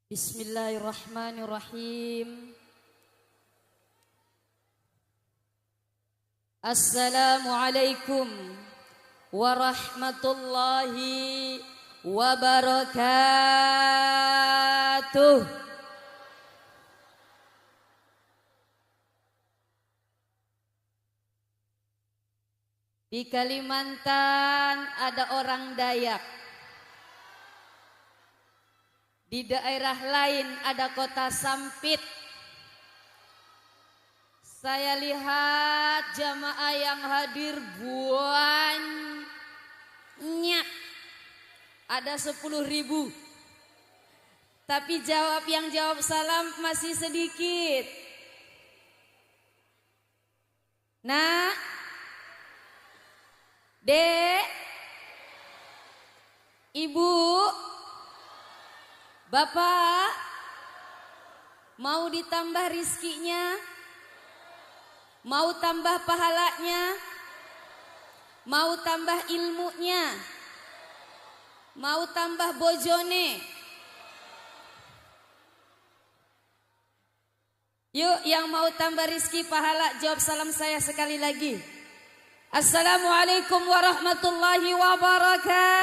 Bismillahirrahmanirrahim. Assalamualaikum warahmatullahi wabarakatuh. Di Kalimantan ada orang Dayak. Di daerah lain ada kota Sampit. Saya lihat jamaah yang hadir banyak. Ada 10.000. Tapi yang jawab salam masih sedikit. Nah, Dek, Ibu, Bapak, mau ditambah rizkinya? Mau tambah pahalanya? Mau tambah ilmunya? Mau tambah bojone? Yuk yang mau tambah rizki pahala jawab salam saya sekali lagi. Assalamualaikum warahmatullahi wabarakatuh.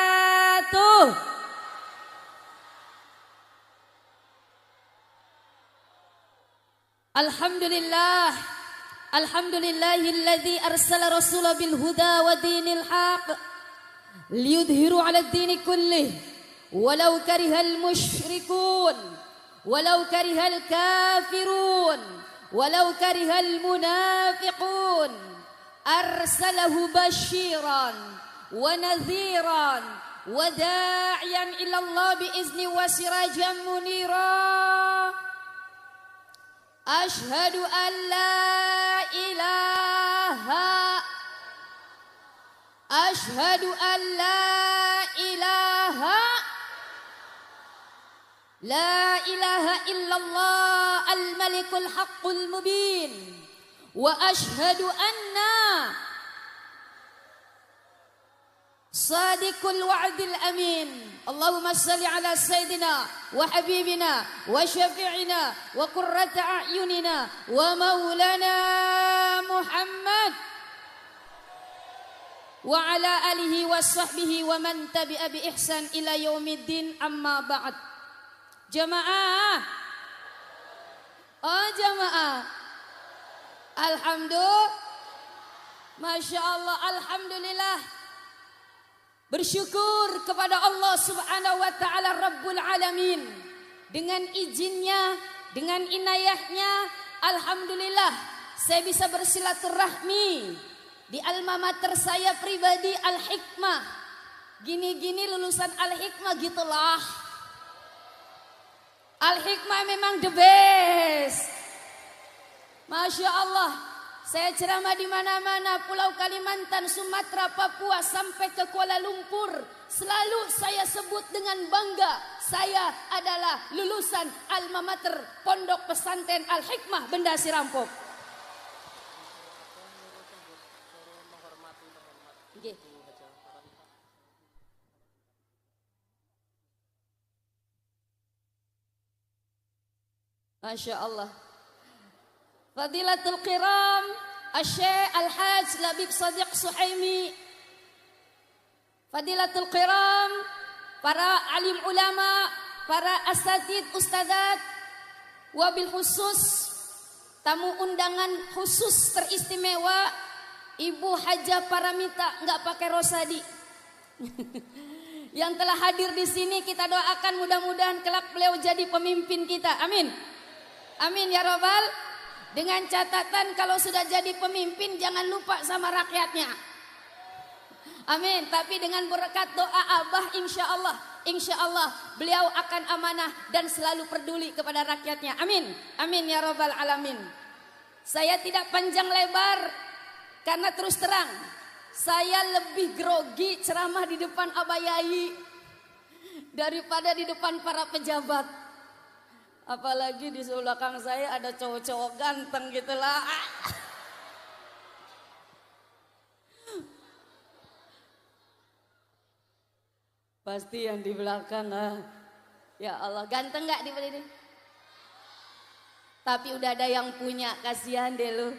Alhamdulillah, alhamdulillahilladzi arsala rasulahu bil huda wa dinil haq liyudhiru 'ala ad-din kullih walau karihal musyrikun walau karihal kafirun walau karihal munafiqun arsalahu basyiran wa nadhiran wa da'iyan ila Allah bi izni wa sirajan munira. Ashhadu an la ilaha Ashhadu an la ilaha illallah al-malikul haqqul mubin wa ashhadu anna Sadiqul wa'dil amin. Allahumma salli ala sayyidina wa habibina wa syafi'ina wa qurrata a'yunina wa maulana Muhammad wa ala alihi wa sahbihi wa man tabi'a bi ihsan ila yaumiddin, amma ba'd. Jamaah, oh jamaah, alhamdulillah, masya Allah, alhamdulillah. Bersyukur kepada Allah subhanahu wa ta'ala Rabbul Alamin. Dengan izinnya, dengan inayahnya, alhamdulillah saya bisa bersilaturahmi di alma mater saya pribadi Al-Hikmah. Gini-gini lulusan Al-Hikmah gitulah. Al-Hikmah memang the best. Masya Allah. Saya ceramah di mana-mana, Pulau Kalimantan, Sumatera, Papua, sampai ke Kuala Lumpur. Selalu saya sebut dengan bangga, saya adalah lulusan alma mater Pondok Pesantren Al-Hikmah Benda Sirampok. Masya Allah. Fadilatul Qiram Asy-Syaikh Al-Hajj Labib Shadiq Suhaimi, Fadilatul Qiram, para alim ulama, para asatid ustadzat, wabil khusus tamu undangan khusus teristimewa Ibu Hajah Paramita, nggak pakai rosadi yang telah hadir di sini. Kita doakan mudah-mudahan kelak beliau jadi pemimpin kita. Amin. Amin ya Rabbal. Dengan catatan kalau sudah jadi pemimpin jangan lupa sama rakyatnya. Amin. Tapi dengan berkat doa Abah insya Allah beliau akan amanah dan selalu peduli kepada rakyatnya. Amin. Amin ya Rabbal Alamin. Saya tidak panjang lebar karena terus terang saya lebih grogi ceramah di depan Abah Yai daripada di depan para pejabat. Apalagi di belakang saya ada cowok-cowok ganteng gitulah. Pasti yang di belakang Ya Allah, ganteng gak di ini? Tapi udah ada yang punya, kasihan deh lu.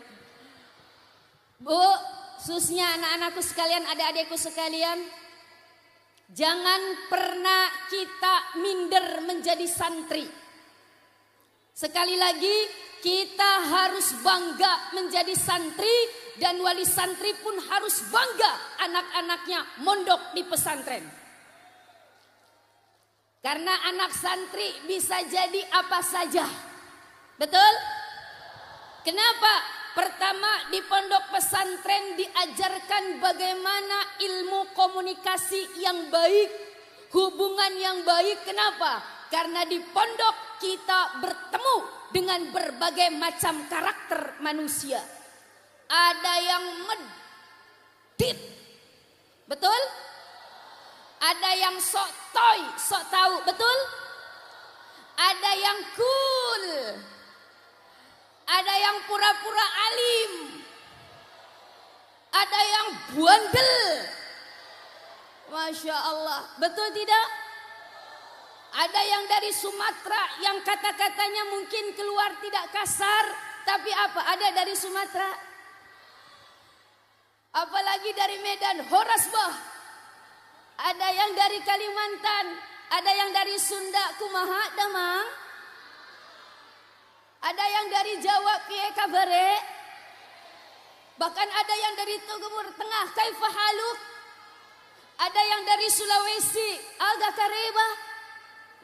Bu, khususnya anak-anakku sekalian, adik-adikku sekalian, jangan pernah kita minder menjadi santri. Sekali lagi, kita harus bangga menjadi santri, dan wali santri pun harus bangga anak-anaknya mondok di pesantren. Karena anak santri bisa jadi apa saja. Betul? Kenapa? Pertama, di pondok pesantren diajarkan bagaimana ilmu komunikasi yang baik, hubungan yang baik. Kenapa? Karena di pondok kita bertemu dengan berbagai macam karakter manusia. Ada yang medit, betul? Ada yang sok toy, sok tahu, betul? Ada yang cool, ada yang pura-pura alim, ada yang bandel. Masya Allah, betul tidak? Ada yang dari Sumatera yang kata-katanya mungkin keluar tidak kasar, tapi apa? Ada dari Sumatera. Apalagi dari Medan, Horasbah. Ada yang dari Kalimantan, ada yang dari Sunda, kumaha damang. Ada yang dari Jawa, piye kabare. Bahkan ada yang dari Timur Tengah, kaifa haluk. Ada yang dari Sulawesi, agak kareba.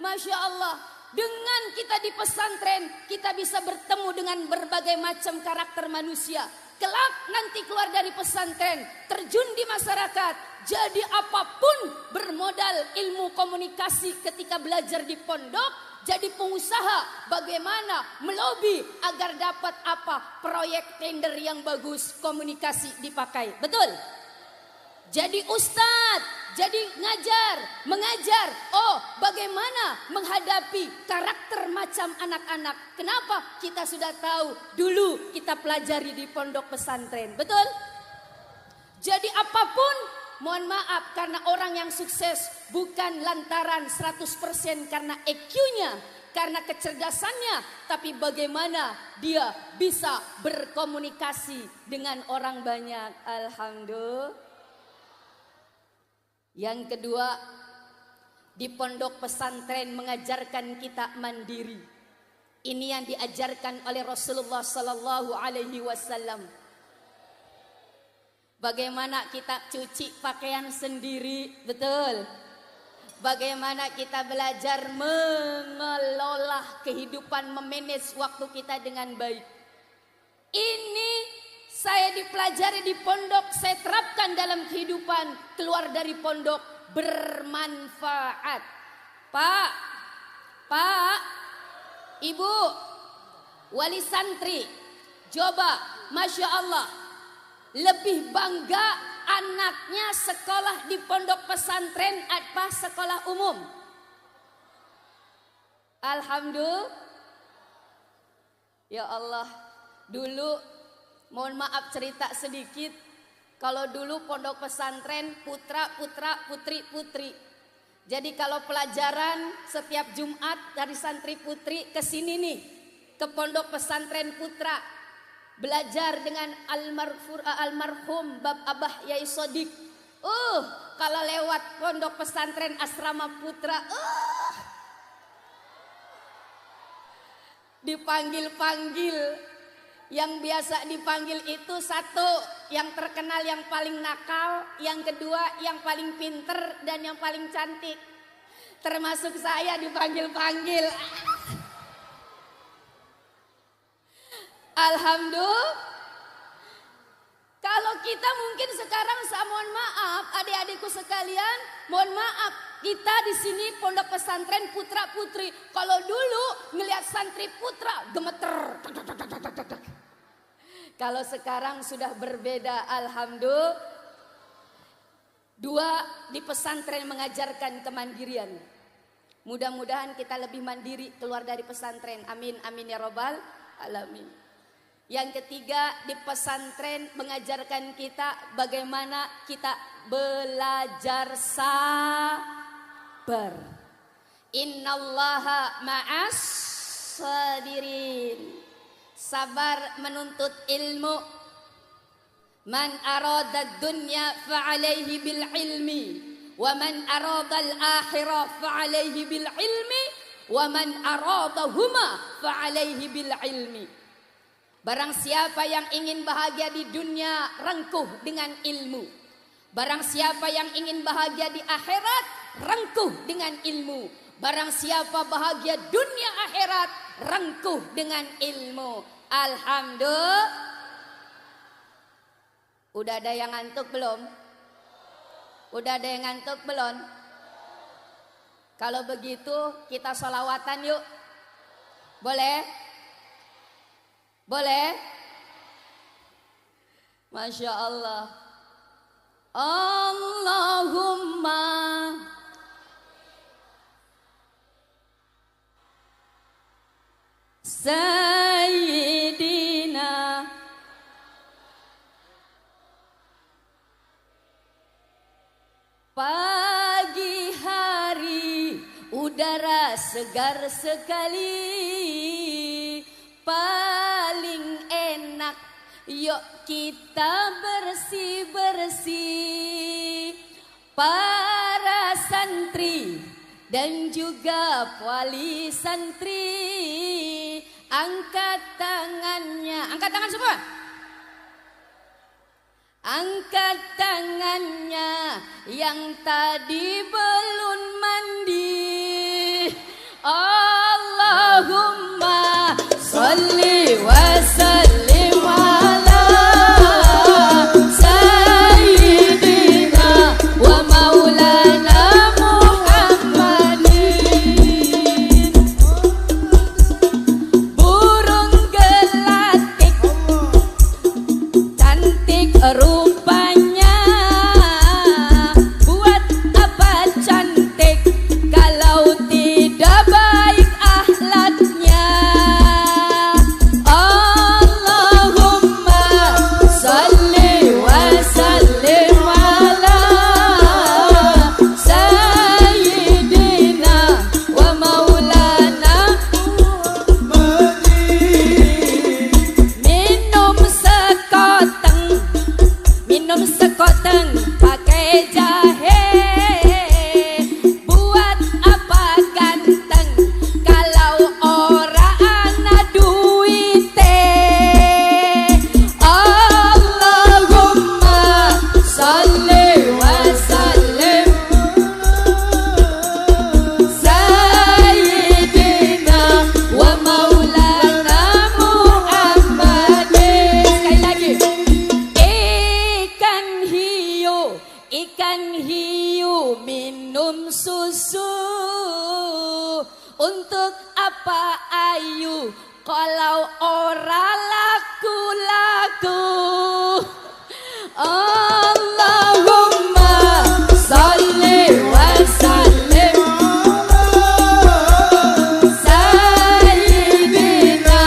Masya Allah, dengan kita di pesantren, kita bisa bertemu dengan berbagai macam karakter manusia. Kelak nanti keluar dari pesantren, terjun di masyarakat, jadi apapun bermodal ilmu komunikasi ketika belajar di pondok, jadi pengusaha bagaimana melobi agar dapat apa? Proyek tender yang bagus, komunikasi dipakai. Betul? Jadi ustadz, jadi ngajar, mengajar. Oh, bagaimana menghadapi karakter macam anak-anak. Kenapa? Kita sudah tahu dulu kita pelajari di pondok pesantren. Betul? Jadi apapun, mohon maaf karena orang yang sukses bukan lantaran 100% karena EQ-nya, karena kecerdasannya, tapi bagaimana dia bisa berkomunikasi dengan orang banyak. Alhamdulillah. Yang kedua, di pondok pesantren mengajarkan kita mandiri. Ini yang diajarkan oleh Rasulullah sallallahu alaihi wasallam. Bagaimana kita cuci pakaian sendiri, betul? Bagaimana kita belajar mengelola kehidupan, memanage waktu kita dengan baik. Ini saya dipelajari di pondok, saya terapkan dalam kehidupan, keluar dari pondok bermanfaat. Pak, Ibu, wali santri, coba, Masya Allah, lebih bangga anaknya sekolah di pondok pesantren apa sekolah umum? Alhamdulillah. Ya Allah, dulu mohon maaf cerita sedikit. Kalau dulu pondok pesantren putra-putra, putri-putri. Jadi kalau pelajaran setiap Jumat dari santri putri ke sini nih, ke pondok pesantren putra, belajar dengan almarhum Bab Abah Yai Sodik. Kalau lewat pondok pesantren asrama putra, dipanggil-panggil. Yang biasa dipanggil itu satu, yang terkenal yang paling nakal, yang kedua yang paling pinter, dan yang paling cantik. Termasuk saya dipanggil-panggil. Alhamdulillah. Kalau kita mungkin sekarang, saya mohon maaf adik-adikku sekalian, mohon maaf, kita di sini pondok pesantren putra putri. Kalau dulu ngelihat santri putra gemeter. Kalau sekarang sudah berbeda, alhamdulillah. Dua, di pesantren mengajarkan kemandirian. Mudah-mudahan kita lebih mandiri keluar dari pesantren. Amin, amin ya robbal alamin. Yang ketiga, di pesantren mengajarkan kita bagaimana kita belajar sabar. Innallaha ma'as sabirin. Sabar menuntut ilmu. Man arada dunya fa'alaihi bil ilmi, wa man arada al akhirah fa'alaihi bil ilmi, wa man aradahuma fa'alaihi bil ilmi. Barang siapa yang ingin bahagia di dunia, rengkuh dengan ilmu. Barang siapa yang ingin bahagia di akhirat, rengkuh dengan ilmu. Barang siapa bahagia dunia akhirat, rengkuh dengan ilmu. Alhamdulillah. Udah ada yang ngantuk belum? Udah ada yang ngantuk belum? Kalau begitu kita sholawatan yuk. Boleh? Boleh? Masya Allah. Allahumma Sayyidina pagi hari udara segar sekali, paling enak yuk kita bersih-bersih. Para santri dan juga wali santri, angkat tangannya, angkat tangan semua. Angkat tangannya yang tadi belum mandi. Allahumma sholli wa sallim ala sayyidina wa maulana Muhammadin. Burung gelatik cantik rupanya, buat apa cantik kalau tidak baik akhlaknya. Allahumma sholli wa sallim ala sayyidina wa maulana minum sekoteng pakai jahe, buat apa ganteng kalau ora ana duite. Allahumma sholli wa sallim sayyidina wa maulana Muhammadin. Sekali lagi. Ikan hiu minum susu, untuk apa ayu kalau ora laku-laku. Allahumma sholli wa sallim sayyidina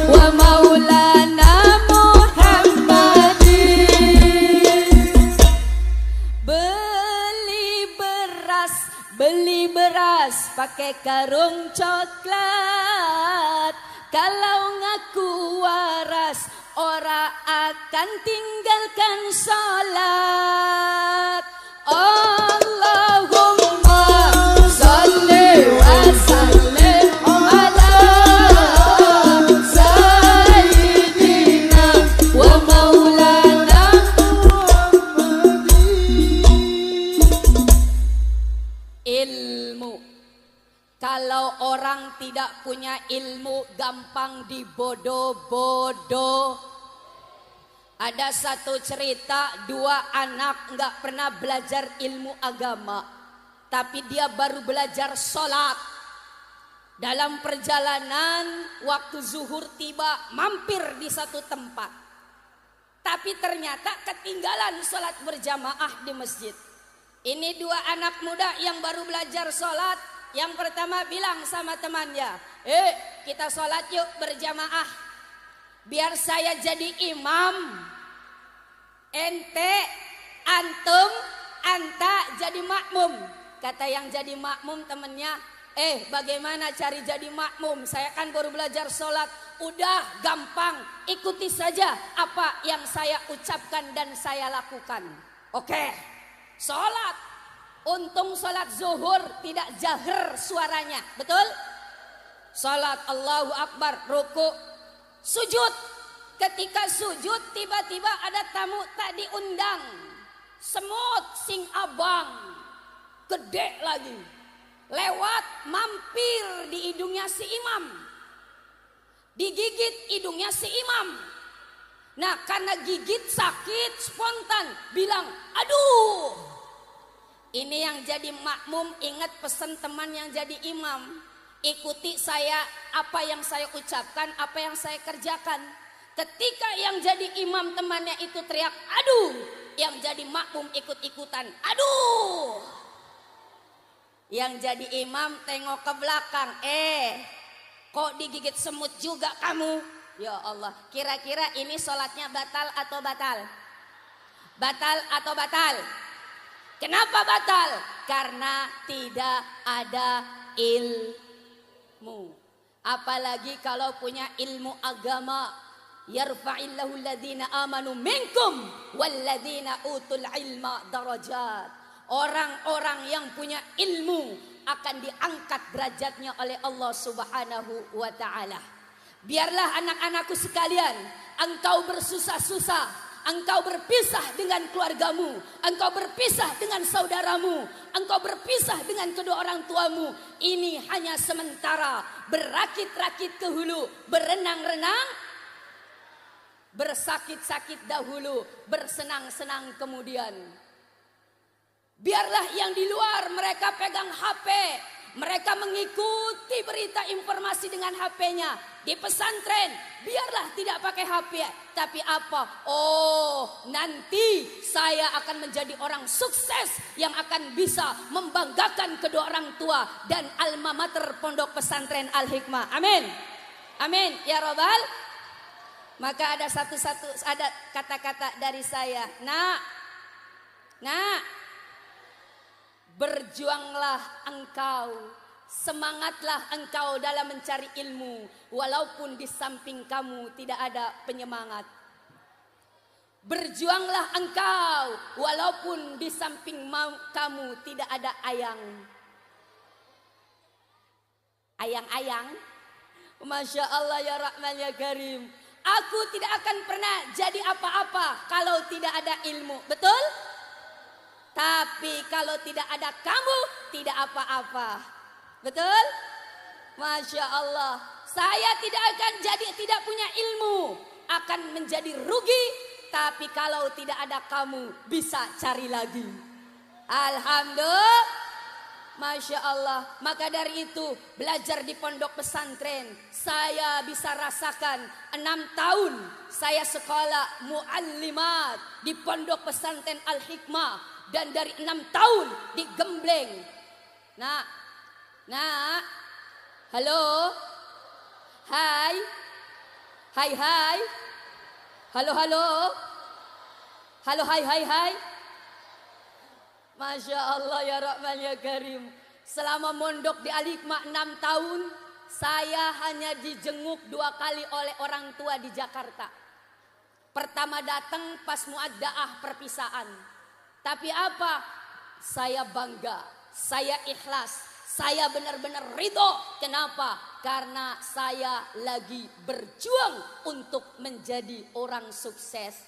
wa maulana Muhammadin. Beli beras pakai karung coklat, kalau ngaku waras ora akan tinggalkan sholat. Allahumma sholli wa sallim ala sayyidina wa maulana. Ilmu. Kalau orang tidak punya ilmu gampang dibodoh-bodoh. Ada satu cerita, dua anak nggak pernah belajar ilmu agama, tapi dia baru belajar sholat. Dalam perjalanan waktu zuhur tiba, mampir di satu tempat, tapi ternyata ketinggalan sholat berjamaah di masjid. Ini dua anak muda yang baru belajar sholat. Yang pertama bilang sama temannya, kita sholat yuk berjamaah, biar saya jadi imam, ente, antum, anta jadi makmum. Kata yang jadi makmum temennya, Bagaimana cari jadi makmum? Saya kan baru belajar sholat. Udah gampang, ikuti saja apa yang saya ucapkan dan saya lakukan. Oke, sholat. Untung sholat zuhur tidak jahar suaranya, betul? Sholat Allahu Akbar, ruku, sujud. Ketika sujud tiba-tiba ada tamu tak diundang. Semut sing abang, gede lagi, lewat mampir di hidungnya si imam, digigit hidungnya si imam. Nah karena gigit sakit spontan bilang aduh. Ini yang jadi makmum ingat pesan teman yang jadi imam. Ikuti saya, apa yang saya ucapkan, apa yang saya kerjakan. Ketika yang jadi imam temannya itu teriak aduh, yang jadi makmum ikut-ikutan aduh. Yang jadi imam tengok ke belakang, kok digigit semut juga kamu? Ya Allah, kira-kira ini sholatnya batal atau batal? Batal atau batal? Kenapa batal? Karena tidak ada ilmu. Apalagi kalau punya ilmu agama. Yarfa'illahu alladhina amanu minkum walladhina utul ilma darajat. Orang-orang yang punya ilmu akan diangkat derajatnya oleh Allah Subhanahu wa ta'ala. Biarlah anak-anakku sekalian, engkau bersusah-susah, engkau berpisah dengan keluargamu, engkau berpisah dengan saudaramu, engkau berpisah dengan kedua orang tuamu. Ini hanya sementara, berakit-rakit ke hulu, berenang-renang, bersakit-sakit dahulu, bersenang-senang kemudian. Biarlah yang di luar mereka pegang HP, mereka mengikuti berita informasi dengan HP-nya. Di pesantren biarlah tidak pakai HP. Tapi apa? Oh, nanti saya akan menjadi orang sukses yang akan bisa membanggakan kedua orang tua dan alma mater Pondok Pesantren Al-Hikmah. Amin. Amin ya Rabbal. Maka ada ada kata-kata dari saya. Nak, berjuanglah engkau, semangatlah engkau dalam mencari ilmu, walaupun di samping kamu tidak ada penyemangat. Berjuanglah engkau, walaupun di samping kamu tidak ada ayang-ayang. Masya Allah ya Rahman ya Karim. Aku tidak akan pernah jadi apa-apa kalau tidak ada ilmu, betul? Tapi kalau tidak ada kamu, tidak apa-apa, betul? Masya Allah, saya tidak akan tidak punya ilmu, akan menjadi rugi. Tapi kalau tidak ada kamu, bisa cari lagi. Alhamdulillah. Masya Allah. Maka dari itu belajar di pondok pesantren, saya bisa rasakan 6 tahun saya sekolah muallimat di pondok pesantren Al-Hikmah. Dan dari 6 tahun di Gembleng. Nak, halo, hai, halo, hai. Masya Allah ya Rahman ya Karim. Selama mondok di Al-Hikmah 6 tahun, saya hanya dijenguk 2 kali oleh orang tua di Jakarta. Pertama datang pas muaddaah perpisahan. Tapi apa? Saya bangga, saya ikhlas, saya benar-benar ridho. Kenapa? Karena saya lagi berjuang untuk menjadi orang sukses.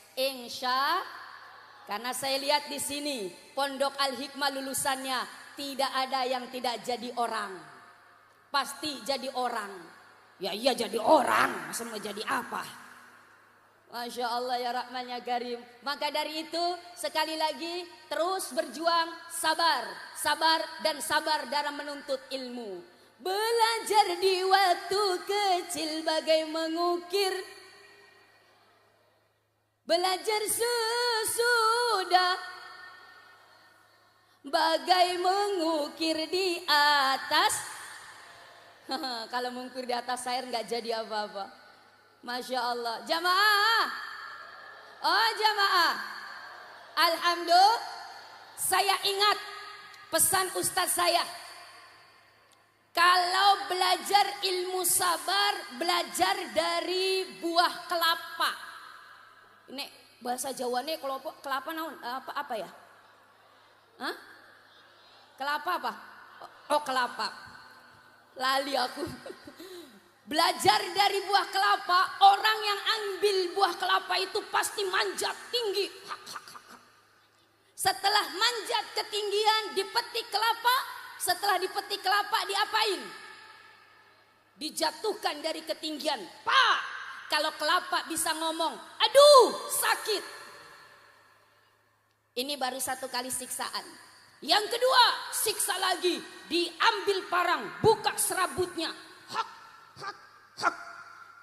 Karena saya lihat di sini Pondok Al-Hikmah lulusannya tidak ada yang tidak jadi orang. Pasti jadi orang. Ya iya jadi orang, masa mau jadi apa? Masya Allah ya Rahman ya Karim. Maka dari itu sekali lagi terus berjuang, sabar dan sabar dalam menuntut ilmu. Belajar di waktu kecil bagai mengukir, belajar sesudah bagai mengukir di atas. Kalau mengukir di atas air nggak jadi apa-apa. Masya Allah. Jamaah. Oh jamaah. Alhamdulillah. Saya ingat pesan ustadz saya. Kalau belajar ilmu sabar, belajar dari buah kelapa. Ini bahasa Jawane kelapa naon? Apa ya? Hah? Kelapa apa? Oh, kelapa. Lali aku. Belajar dari buah kelapa, orang yang ambil buah kelapa itu pasti manjat tinggi. Setelah manjat ketinggian, dipetik kelapa. Setelah dipetik kelapa, diapain? Dijatuhkan dari ketinggian. Pak, kalau kelapa bisa ngomong, aduh sakit. Ini baru satu kali siksaan. Yang kedua, siksa lagi. Diambil parang, buka serabutnya. Hak, hak, hak.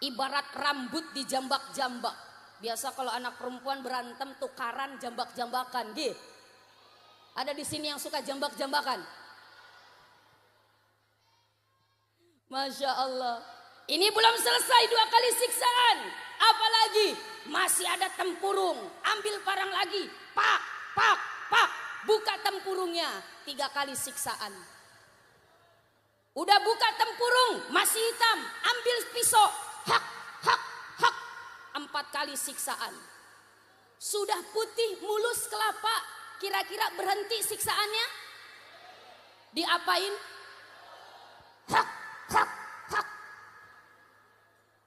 Ibarat rambut dijambak-jambak. Biasa kalau anak perempuan berantem tukaran jambak-jambakan. Gitu. Ada di sini yang suka jambak-jambakan. Masya Allah. Ini belum selesai 2 kali siksaan. Apalagi masih ada tempurung. Ambil parang lagi. Pak, pak, pak. Buka tempurungnya. 3 kali siksaan. Udah buka tempurung. Masih hitam. Ambil pisau. Hak, hak, hak. 4 kali siksaan. Sudah putih mulus kelapa. Kira-kira berhenti siksaannya? Diapain? Hak, hak, hak.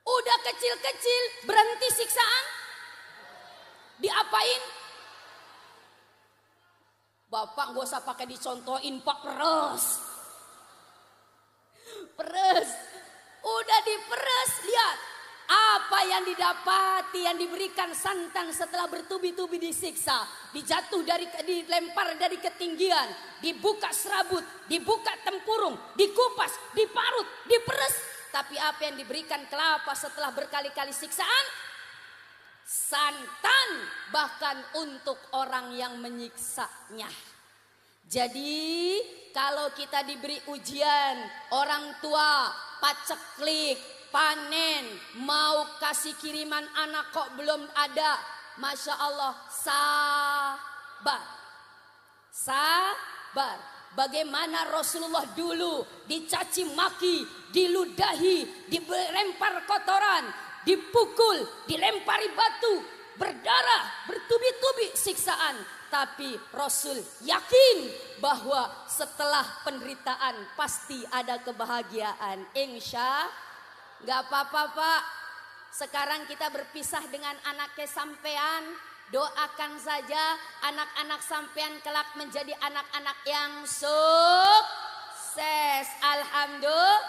Udah kecil-kecil berhenti siksaan? Diapain? Bapak gak usah pakai dicontohin, Pak, peres. Peres. Udah diperes, lihat. Apa yang didapati, yang diberikan santan setelah bertubi-tubi disiksa. Dilempar dari ketinggian. Dibuka serabut, dibuka tempurung, dikupas, diparut, diperes. Tapi apa yang diberikan kelapa setelah berkali-kali siksaan? Santan, bahkan untuk orang yang menyiksanya. Jadi kalau kita diberi ujian, orang tua paceklik, panen, mau kasih kiriman anak kok belum ada, Masya Allah, sabar. Sabar. Bagaimana Rasulullah dulu dicaci maki, diludahi, dilempar kotoran, dipukul, dilempari batu, berdarah, bertubi-tubi siksaan. Tapi Rasul yakin bahwa setelah penderitaan pasti ada kebahagiaan. Insya gak apa-apa Pak. Sekarang kita berpisah dengan anaknya sampean. Doakan saja anak-anak sampean kelak menjadi anak-anak yang sukses. Alhamdulillah.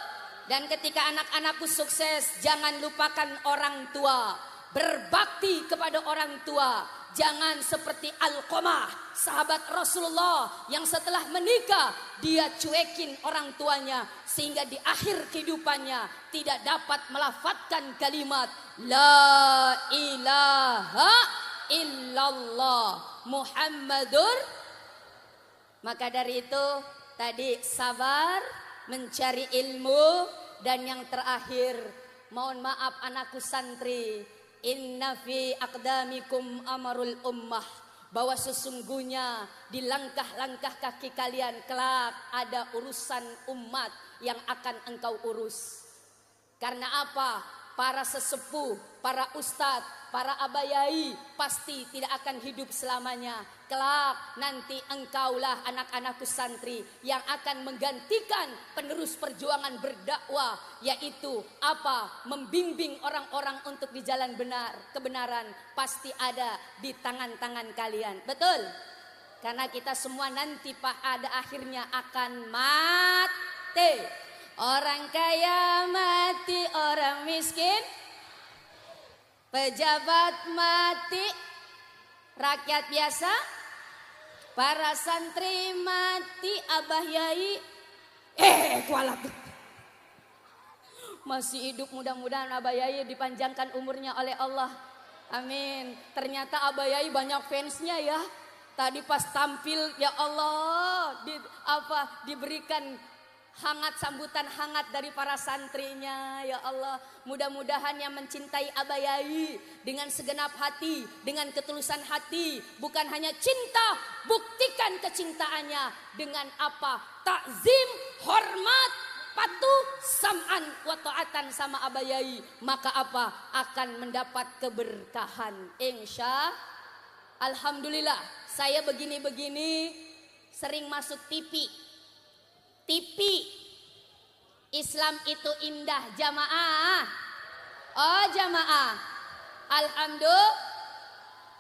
Dan ketika anak-anakku sukses, jangan lupakan orang tua. Berbakti kepada orang tua. Jangan seperti Alqamah, sahabat Rasulullah yang setelah menikah dia cuekin orang tuanya sehingga di akhir kehidupannya tidak dapat melafadzkan kalimat La ilaha illallah Muhammadur. Maka dari itu tadi sabar, mencari ilmu, dan yang terakhir mohon maaf anakku santri, inna fi aqdamikum amarul ummah, bahwa sesungguhnya di langkah-langkah kaki kalian kelak ada urusan umat yang akan engkau urus. Karena apa? Para sesepuh, para ustadz, para abayai pasti tidak akan hidup selamanya. Kelak nanti engkaulah anak-anakku santri yang akan menggantikan penerus perjuangan berdakwah, yaitu apa? Membimbing orang-orang untuk di jalan benar. Kebenaran pasti ada di tangan-tangan kalian. Betul? Karena kita semua nanti pada akhirnya akan mati. Orang kaya mati, orang miskin, pejabat mati, rakyat biasa, para santri mati, abah yai, kualat. Masih hidup, mudah-mudahan abah yai dipanjangkan umurnya oleh Allah. Amin. Ternyata abah yai banyak fansnya ya. Tadi pas tampil ya Allah, diberikan hangat, sambutan hangat dari para santrinya. Ya Allah, mudah-mudahan yang mencintai Abah Yai dengan segenap hati, dengan ketulusan hati, bukan hanya cinta, buktikan kecintaannya dengan apa? Takzim, hormat, patuh sam'an wa ta'atan sama abayai, maka apa? Akan mendapat keberkahan. Insya Alhamdulillah, saya begini-begini sering masuk TV. Islam itu indah, jamaah. Oh jamaah, alhamdulillah.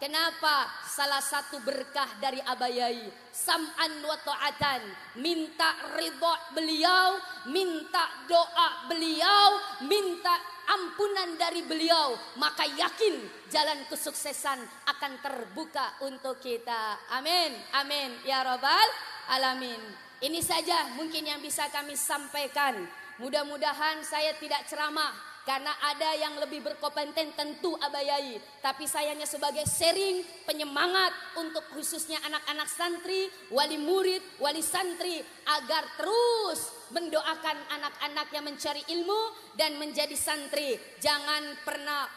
Kenapa? Salah satu berkah dari abayai, sam'an wa ta'atan, minta ridha beliau, minta doa beliau, minta ampunan dari beliau, maka yakin jalan kesuksesan akan terbuka untuk kita. Amin, amin ya rabbal alamin. Ini saja mungkin yang bisa kami sampaikan. Mudah-mudahan saya tidak ceramah, karena ada yang lebih berkompeten tentu abayai. Tapi sayangnya sebagai sharing, penyemangat untuk khususnya anak-anak santri, wali murid, wali santri, agar terus mendoakan anak-anak yang mencari ilmu dan menjadi santri. Jangan pernah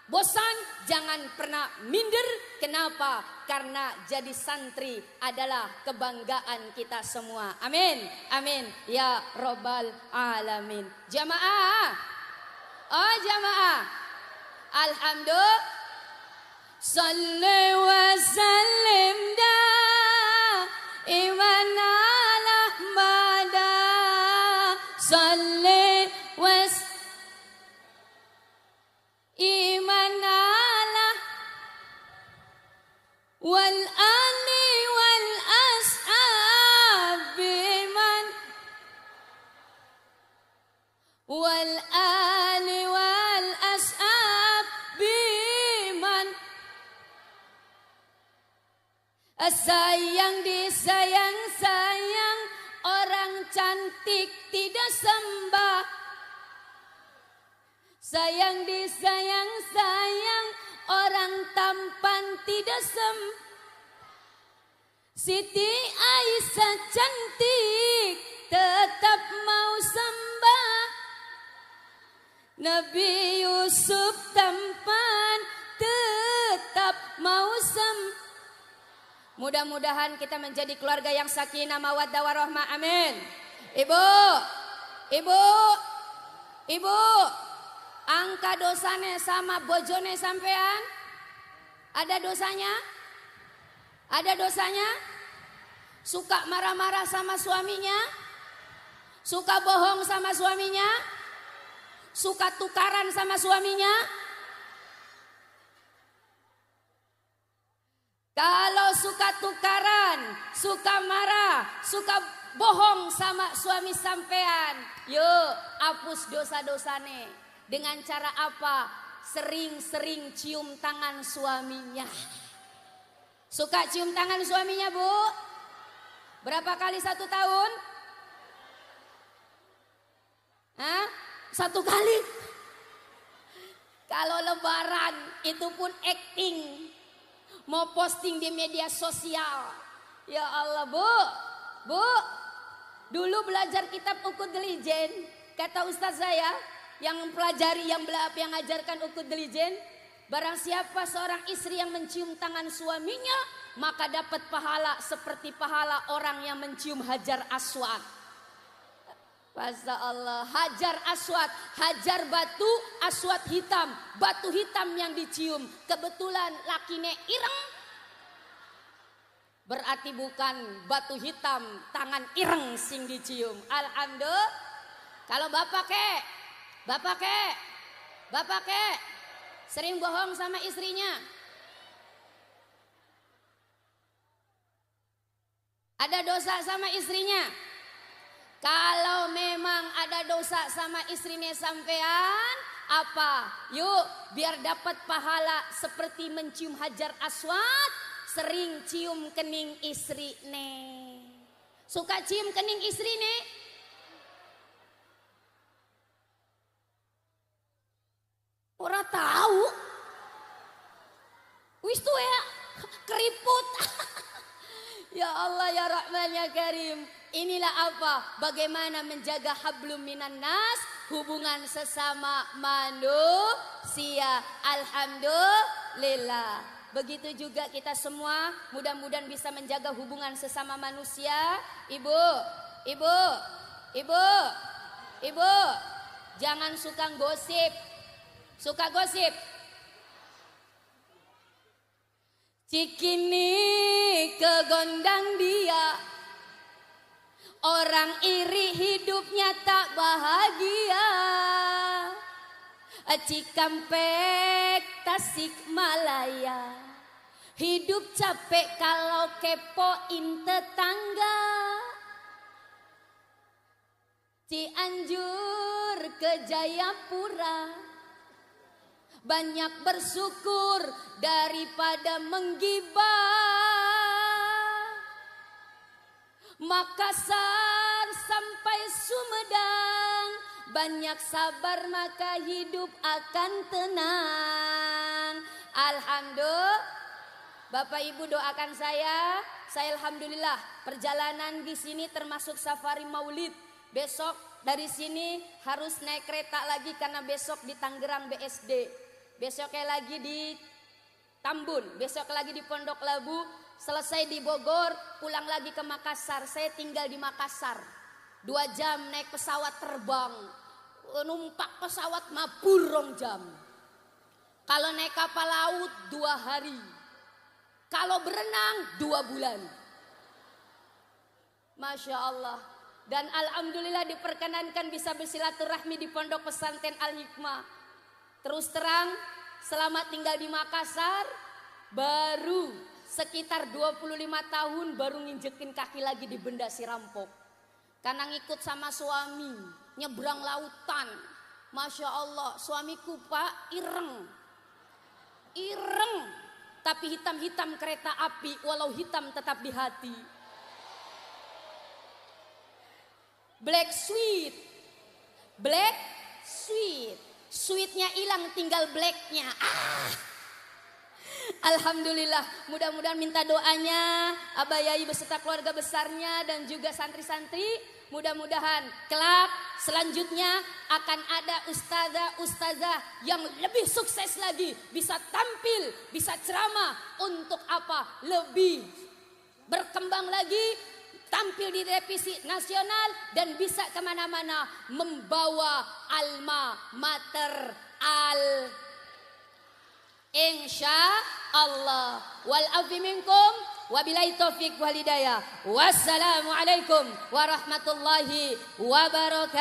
bosan, jangan pernah minder. Kenapa? Karena jadi santri adalah kebanggaan kita semua. Amin, amin ya rabbal alamin. Jamaah, oh jamaah, alhamdulillah. Salli wa sallim daiman ala Ahmada. Salli wa iman ala wal ali wal ashab biman wal ali wal ashab biman. Sayang disayang-sayang, orang cantik tidak sembah. Sayang disayang-sayang, orang tampan tidak sembah. Siti Aisyah cantik tetap mau sembah. Nabi Yusuf tampan tetap mau sembah. Mudah-mudahan kita menjadi keluarga yang sakinah mawaddah warahmah. Amin. Ibu, angka dosanya sama bojone sampean? Ada dosanya? Ada dosanya? Suka marah-marah sama suaminya? Suka bohong sama suaminya? Suka tukaran sama suaminya? Kalau suka tukaran, suka marah, suka bohong sama suami sampean, yuk hapus dosa-dosane. Dengan cara apa? Sering-sering cium tangan suaminya. Suka cium tangan suaminya, Bu? Berapa kali 1 tahun? Hah? 1 kali? Kalau lebaran itu pun acting. Mau posting di media sosial. Ya Allah, Bu, dulu belajar kitab Uqud Delijen. Kata ustaz saya yang mempelajari, yang ngajarkan Uqud Delijen, barang siapa seorang istri yang mencium tangan suaminya, maka dapat pahala seperti pahala orang yang mencium Hajar Aswad. Masya Allah, Hajar Aswad, hajar batu, aswad hitam, batu hitam yang dicium. Kebetulan lakine ireng, berarti bukan batu hitam, tangan ireng sing dicium. Alhamdulillah. Kalau bapak kek sering bohong sama istrinya, ada dosa sama istrinya. Kalau memang ada dosa sama istrinya sampean, apa? Yuk, biar dapat pahala seperti mencium Hajar Aswad, sering cium kening istri nih. Suka cium kening istri nih? Ora tahu. Wis tuh ya, keriput. Ya Allah, ya Rahman, ya Karim. Inilah apa? Bagaimana menjaga hablum minan nas, hubungan sesama manusia. Alhamdulillah. Begitu juga kita semua mudah-mudahan bisa menjaga hubungan sesama manusia. Ibu, Ibu, jangan suka gosip. Suka gosip. Cikini kegondang dia, orang iri hidupnya tak bahagia. Cikampek Tasikmalaya, hidup capek kalau kepoin tetangga. Cianjur ke Jayapura, banyak bersyukur daripada menggibah. Makassar sampai Sumedang, banyak sabar maka hidup akan tenang. Alhamdulillah. Bapak Ibu doakan saya alhamdulillah perjalanan di sini termasuk safari Maulid. Besok dari sini harus naik kereta lagi karena besok di Tangerang BSD. Besoknya lagi di Tambun, besok lagi di Pondok Labu, selesai di Bogor, pulang lagi ke Makassar. Saya tinggal di Makassar. 2 jam naik pesawat terbang. Numpak pesawat mah burung jam. Kalau naik kapal laut 2 hari. Kalau berenang 2 bulan. Masya Allah. Dan alhamdulillah diperkenankan bisa bersilaturahmi di Pondok Pesantren Al-Hikmah. Terus terang, selama tinggal di Makassar, baru sekitar 25 tahun baru nginjekin kaki lagi di Benda Sirampok. Karena ngikut sama suami, nyebrang lautan. Masya Allah, suamiku Pak ireng. Ireng, tapi hitam-hitam kereta api, walau hitam tetap di hati. Black sweet, black sweet, sweetnya hilang tinggal blacknya. Alhamdulillah, mudah-mudahan minta doanya Abah Yai beserta keluarga besarnya dan juga santri-santri. Mudah-mudahan kelak selanjutnya akan ada ustazah yang lebih sukses lagi, bisa tampil, bisa ceramah untuk apa? Lebih berkembang lagi, tampil di televisi nasional dan bisa kemana-mana membawa alma mater insya Allah. Wal afi minkum wabillahi taufik wal hidayah. Wassalamualaikum warahmatullahi wabarakatuh.